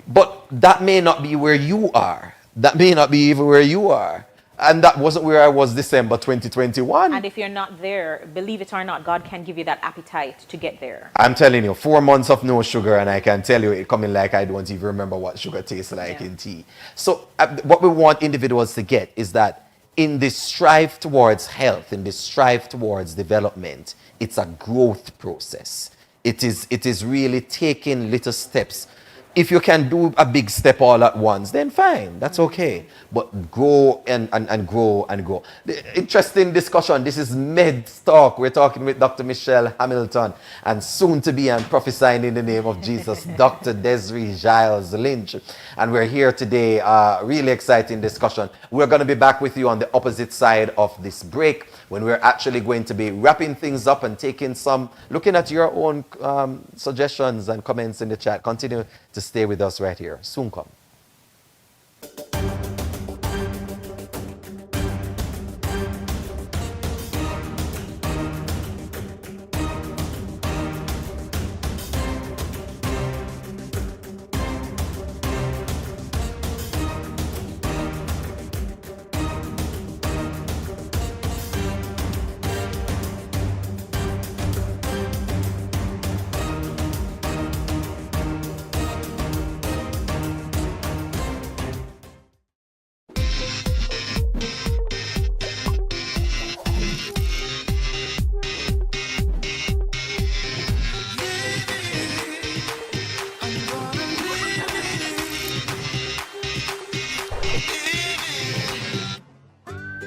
But that may not be where you are. That may not be even where you are. And that wasn't where I was December 2021. And if you're not there, believe it or not, God can give you that appetite to get there. I'm telling you, 4 months of no sugar, and I can tell you it coming like I don't even remember what sugar tastes like Yeah. in tea. So what we want individuals to get is that in this strive towards health, in this strive towards development, it's a growth process. It is really taking little steps. If you can do a big step all at once, then fine, that's okay. But grow and grow and grow. The interesting discussion. This is Med Talk. We're talking with Dr. Michelle Hamilton and soon to be and prophesying in the name of Jesus, Dr. Desiree Gyles-Lynch. And we're here today, really exciting discussion. We're going to be back with you on the opposite side of this break when we're actually going to be wrapping things up and looking at your own suggestions and comments in the chat. Continue to stay with us right here. Soon come.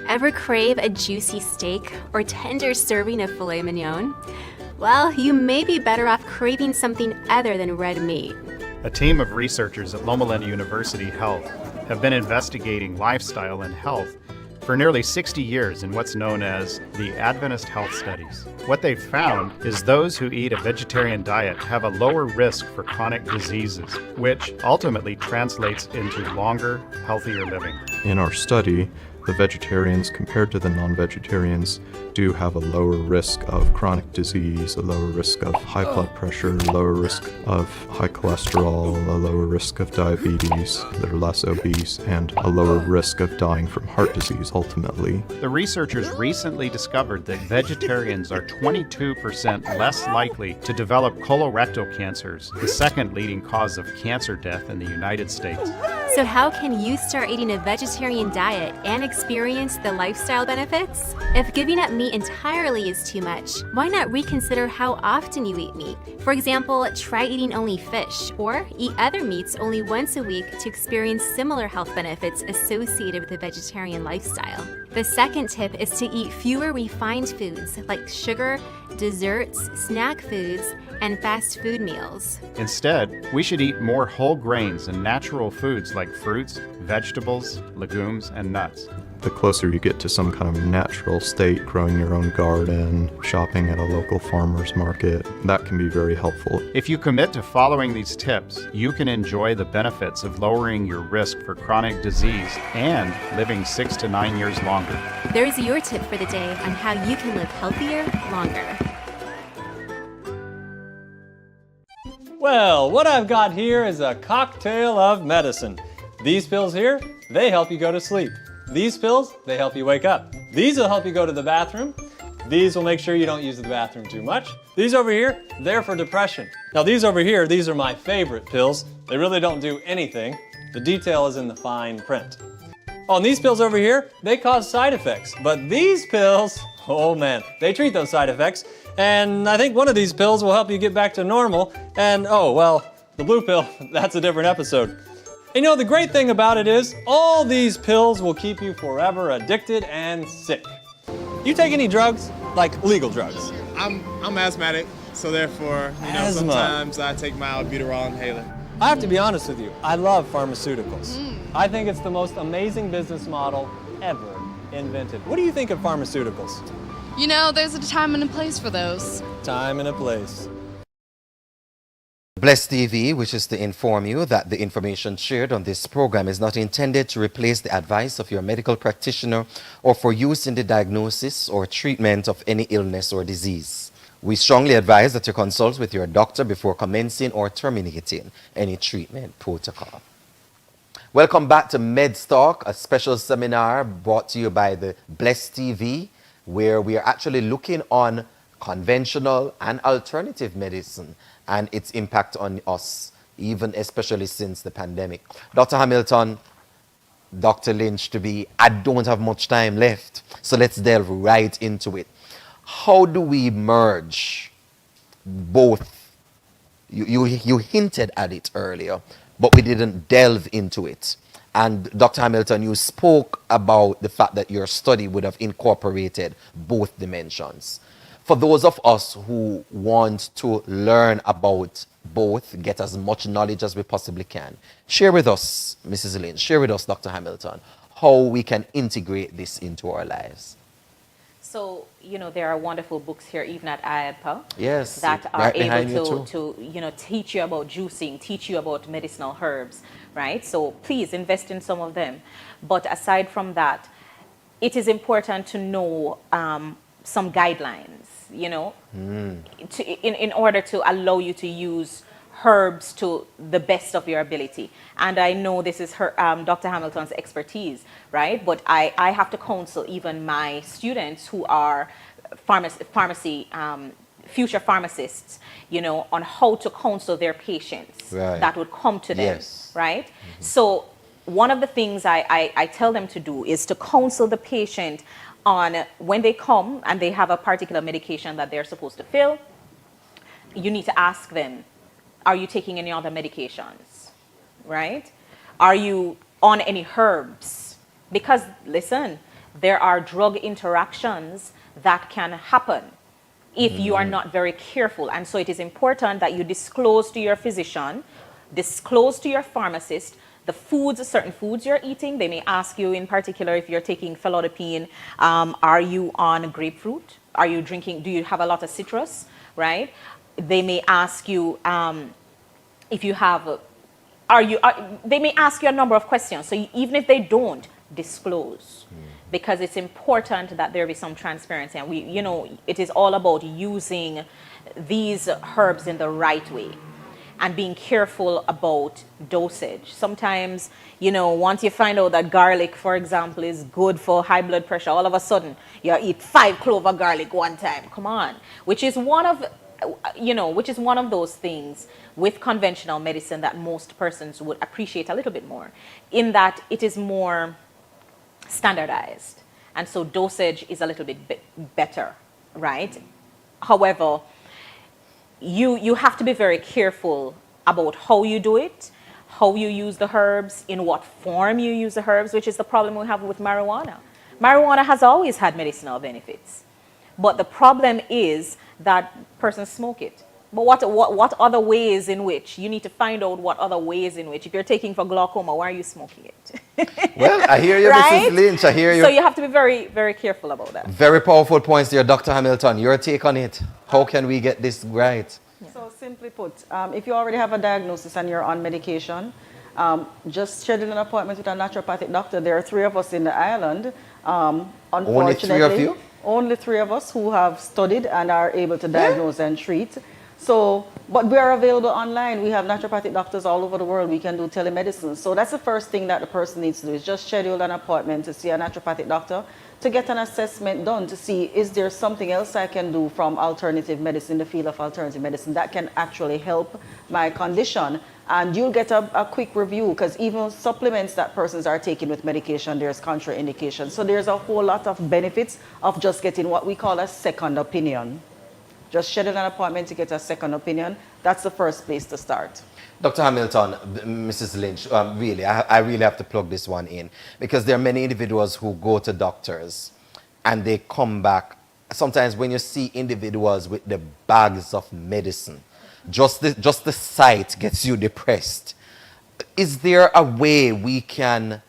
Ever crave a juicy steak or tender serving of filet mignon? Well, you may be better off craving something other than red meat. A team of researchers at Loma Linda University Health have been investigating lifestyle and health for nearly 60 years in what's known as the Adventist Health Studies. What they've found is those who eat a vegetarian diet have a lower risk for chronic diseases, which ultimately translates into longer, healthier living. In our study, the vegetarians compared to the non-vegetarians do have a lower risk of chronic disease, a lower risk of high blood pressure, lower risk of high cholesterol, a lower risk of diabetes, they're less obese, and a lower risk of dying from heart disease ultimately. The researchers recently discovered that vegetarians are 22% less likely to develop colorectal cancers, the second leading cause of cancer death in the United States. So how can you start eating a vegetarian diet and experience the lifestyle benefits? If giving up meat entirely is too much, why not reconsider how often you eat meat? For example, try eating only fish or eat other meats only once a week to experience similar health benefits associated with a vegetarian lifestyle. The second tip is to eat fewer refined foods like sugar, desserts, snack foods, and fast food meals. Instead, we should eat more whole grains and natural foods like fruits, vegetables, legumes, and nuts. The closer you get to some kind of natural state, growing your own garden, shopping at a local farmer's market, that can be very helpful. If you commit to following these tips, you can enjoy the benefits of lowering your risk for chronic disease and living 6 to 9 years longer. There's your tip for the day on how you can live healthier, longer. Well, what I've got here is a cocktail of medicine. These pills here, they help you go to sleep. These pills, they help you wake up. These will help you go to the bathroom. These will make sure you don't use the bathroom too much. These over here, they're for depression. Now these over here, these are my favorite pills. They really don't do anything. The detail is in the fine print. Oh, and these pills over here, they cause side effects. But these pills, oh man, they treat those side effects. And I think one of these pills will help you get back to normal. And oh, well, the blue pill, that's a different episode. You know, the great thing about it is all these pills will keep you forever addicted and sick. You take any drugs? Like legal drugs? I'm asthmatic, so therefore, Asthma. sometimes I take my albuterol inhaler. I have to be honest with you, I love pharmaceuticals. I think it's the most amazing business model ever invented. What do you think of pharmaceuticals? You know, there's a time and a place for those. Time and a place. Bless TV wishes to inform you that the information shared on this program is not intended to replace the advice of your medical practitioner or for use in the diagnosis or treatment of any illness or disease. We strongly advise that you consult with your doctor before commencing or terminating any treatment protocol. Welcome back to MedStalk, a special seminar brought to you by the Bless TV, where we are actually looking on conventional and alternative medicine and its impact on us, even especially since the pandemic. Dr. Hamilton, Dr. Lynch to be, I don't have much time left, so let's delve right into it. How do we merge both? You hinted at it earlier, but we didn't delve into it. And Dr. Hamilton, you spoke about the fact that your study would have incorporated both dimensions. For those of us who want to learn about both, get as much knowledge as we possibly can, share with us, Mrs. Lynch, share with us, Dr. Hamilton, how we can integrate this into our lives. So, you know, there are wonderful books here, even at IADPA, Yes, that are right behind you able too. to, you know, teach you about juicing, teach you about medicinal herbs, right? So please invest in some of them. But aside from that, it is important to know some guidelines, you know, in order to allow you to use herbs to the best of your ability. And I know this is Dr. Hamilton's expertise, right? But I have to counsel even my students who are future pharmacists, you know, on how to counsel their patients that would come to them, right? So one of the things I tell them to do is to counsel the patient on when they come and they have a particular medication that they're supposed to fill. You need to ask them, are you taking any other medications, right? Are you on any herbs? Because listen, there are drug interactions that can happen if you are not very careful. And so it is important that you disclose to your physician, disclose to your pharmacist, the foods, certain foods you're eating. They may ask you in particular if you're taking felodipine, are you on grapefruit? Are you drinking, do you have a lot of citrus, right? They may ask you if you have, they may ask you a number of questions. So even if they don't, disclose. Because it's important that there be some transparency. And you know, it is all about using these herbs in the right way and being careful about dosage. Sometimes, you know, once you find out that garlic, for example, is good for high blood pressure, all of a sudden you eat 5 cloves of garlic one time. Come on. Which is one of those things with conventional medicine that most persons would appreciate a little bit more, in that it is more standardized. And so dosage is a little bit better, right? However, you have to be very careful about how you do it, how you use the herbs, in what form you use the herbs, which is the problem we have with marijuana. Marijuana has always had medicinal benefits. But the problem is that persons smoke it. But what other ways in which? You need to find out what other ways in which. If you're taking for glaucoma, why are you smoking it? Well, I hear you, right? Mrs. Lynch. I hear you. So you have to be very, very careful about that. Very powerful points there, Dr. Hamilton. Your take on it. How can we get this right? So simply put, if you already have a diagnosis and you're on medication, just schedule an appointment with a naturopathic doctor. There are 3 of us in the island. Unfortunately, only 3 of you? Only 3 of us who have studied and are able to diagnose and treat. So, but we are available online. We have naturopathic doctors all over the world. We can do telemedicine. So that's the first thing that the person needs to do, is just schedule an appointment to see a naturopathic doctor to get an assessment done to see, is there something else I can do from alternative medicine, the field of alternative medicine, that can actually help my condition. And you'll get a quick review, because even supplements that persons are taking with medication, there's contraindications. So there's a whole lot of benefits of just getting what we call a second opinion. Just schedule an appointment to get a second opinion. That's the first place to start. Dr. Hamilton, Mrs. Lynch, really, I really have to plug this one in, because there are many individuals who go to doctors and they come back. Sometimes when you see individuals with the bags of medicine, just the sight gets you depressed. Is there a way we can,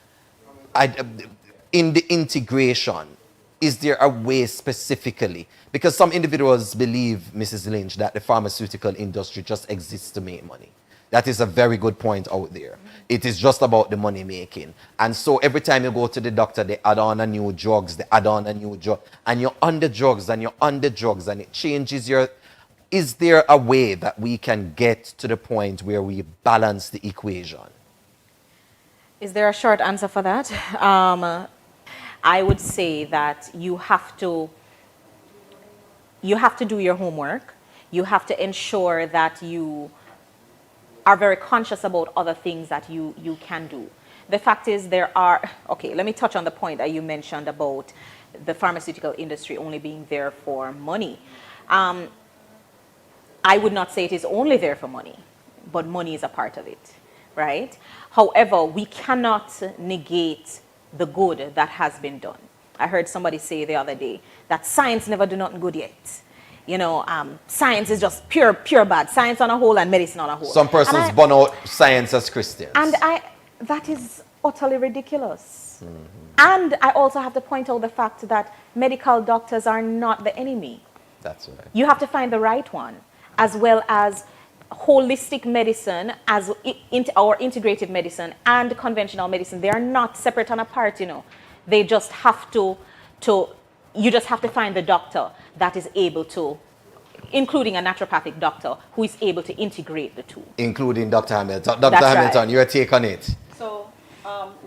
in the integration, is there a way specifically? Because some individuals believe, Mrs. Lynch, that the pharmaceutical industry just exists to make money. That is a very good point out there. It is just about the money making. And so every time you go to the doctor, they add on a new drugs, they add on a new drug, and you're on the drugs and you're on the drugs, and it changes your... Is there a way that we can get to the point where we balance the equation? Is there a short answer for that? I would say that you have to do your homework. You have to ensure that you are very conscious about other things that you can do. The fact is okay, let me touch on the point that you mentioned about the pharmaceutical industry only being there for money. I would not say it is only there for money, but money is a part of it, right? However, we cannot negate the good that has been done. I heard somebody say the other day that science never do nothing good yet. You know, science is just pure bad. Science on a whole and medicine on a whole. Some persons burn out science as Christians. And that is utterly ridiculous. And I also have to point out the fact that medical doctors are not the enemy. That's right. You have to find the right one, as well as holistic medicine, as our integrative medicine and conventional medicine. They are not separate and apart, you know. They just have you just have to find the doctor that is able to, including a naturopathic doctor, who is able to integrate the two. Including Dr. Hamilton. Dr. Hamilton, right. Your take on it? So,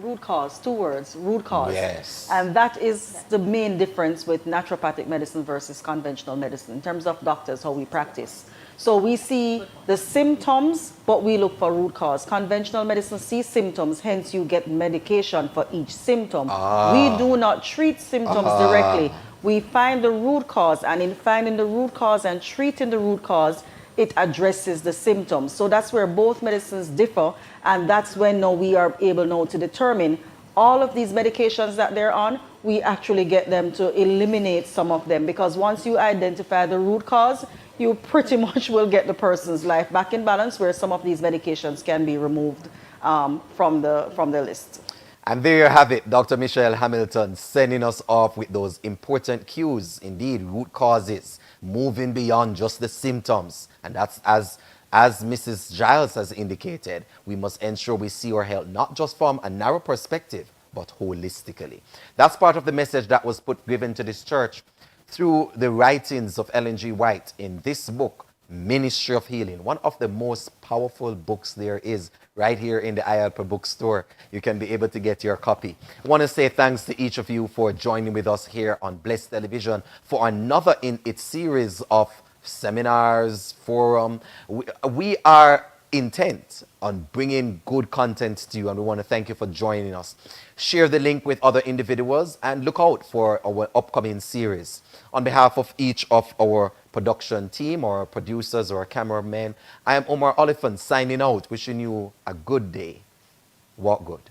root cause, 2 words, root cause. Yes. And that is the main difference with naturopathic medicine versus conventional medicine in terms of doctors, how we practice. So we see the symptoms, but we look for root cause. Conventional medicine sees symptoms, hence you get medication for each symptom. We do not treat symptoms directly. We find the root cause, and in finding the root cause and treating the root cause, it addresses the symptoms. So that's where both medicines differ, and that's when now we are able now to determine all of these medications that they're on, we actually get them to eliminate some of them, because once you identify the root cause, you pretty much will get the person's life back in balance, where some of these medications can be removed from the list. And there you have it, Dr. Michelle Hamilton sending us off with those important cues, indeed, root causes, moving beyond just the symptoms. And that's as Mrs. Gyles has indicated, we must ensure we see our health not just from a narrow perspective, but holistically. That's part of the message that was given to this church through the writings of Ellen G. White in this book, Ministry of Healing, one of the most powerful books there is, right here in the IADPA Bookstore. You can be able to get your copy. I want to say thanks to each of you for joining with us here on Blessed Television for another in its series of seminars, forum. We are intent on bringing good content to you, and we want to thank you for joining us. Share the link with other individuals and look out for our upcoming series. On behalf of each of our production team, or producers, or cameramen, I am Omar Oliphant signing out, wishing you a good day. Walk good.